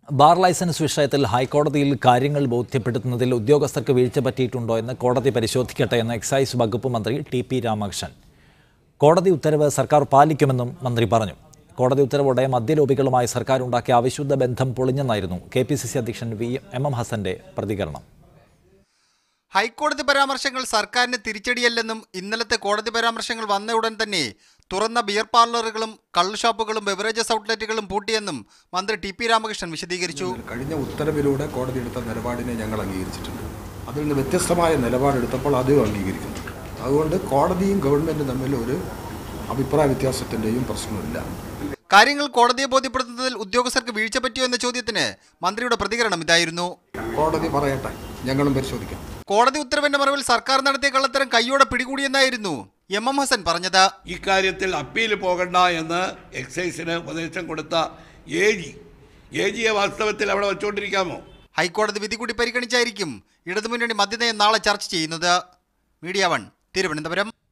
Bar licence വിഷയത്തിൽ ഹൈക്കോടതിയിൽ കാര്യങ്ങൾ ബോധ്യപ്പെടുത്തുന്നതിൽ ഉദ്യോഗസ്ഥർക്ക് വീഴ്ച പറ്റിയിട്ടുണ്ടോ എന്ന് കോടതി പരിശോധിക്കട്ടെ എന്ന് എക്സൈസ് വകുപ്പ് മന്ത്രി ടി.പി. രാമകൃഷ്ണൻ. കോടതി ഉത്തരവ് സർക്കാർ പാലിക്കുമെന്നും മന്ത്രി പറഞ്ഞു. കോടതി ഉത്തരവോടെ മദ്യലോബികളുമായി സർക്കാർ ഉണ്ടാക്കിയ അവിശുദ്ധ ബന്ധം പൊളിഞ്ഞെന്നായിരുന്നു കെ.പി.സി.സി അധ്യക്ഷൻ എം.എം. ഹസന്റെ പ്രതികരണം. ഹൈക്കോടതി പരാമർശങ്ങൾ സർക്കാരിന് തിരിച്ചടിയല്ലെന്നും ഇന്നലത്തെ കോടതി പരാമർശങ്ങൾ വന്ന ഉടൻ തന്നെ തുറന്ന ബിയർ പാർലറുകളും കള്ളുഷാപ്പുകളും ബെവറേജസ് ഔട്ട്ലെറ്റുകളും പൂട്ടിയെന്നും മന്ത്രി ടി.പി. രാമകൃഷ്ണൻ വിശദീകരിച്ചു. കഴിഞ്ഞ ഉത്തരവിലൂടെ കോടതി എടുത്ത നിലപാടിനെ ഞങ്ങൾ അംഗീകരിച്ചിട്ടുണ്ട്. അതിൽ നിന്ന് വ്യത്യസ്തമായ നിലപാടെടുത്തപ്പോൾ അതും അംഗീകരിക്കുന്നു. അതുകൊണ്ട് കോടതിയും ഗവൺമെൻറ്റും തമ്മിൽ ഒരു അഭിപ്രായ വ്യത്യാസത്തിൻ്റെയും പ്രശ്നമില്ല. കാര്യങ്ങൾ കോടതിയെ ബോധ്യപ്പെടുത്തുന്നതിൽ ഉദ്യോഗസ്ഥർക്ക് വീഴ്ച പറ്റിയോ എന്ന ചോദ്യത്തിന് മന്ത്രിയുടെ പ്രതികരണം ഇതായിരുന്നു. കോടതി പറയട്ടെ, ഞങ്ങളും പരിശോധിക്കാം. കോടതി ഉത്തരവിന്റെ മറവിൽ സർക്കാർ നടത്തിയ കള്ളത്തരം കയ്യോടെ പിടികൂടിയെന്നായിരുന്നു എം.എം. ഹസൻ പറഞ്ഞത്. ഇക്കാര്യത്തിൽ അപ്പീൽ പോകണ്ട എന്ന് എക്സൈസിന് ഉപദേശം കൊടുത്ത എ ജിയെ വാസ്തവത്തിൽ അവിടെ വെച്ചുകൊണ്ടിരിക്കാമോ? ഹൈക്കോടതി വിധി കൂടി പരിഗണിച്ചായിരിക്കും ഇടതുമുന്നണി മദ്യനയം നാളെ ചർച്ച ചെയ്യുന്നത്. മീഡിയ 1 തിരുവനന്തപുരം.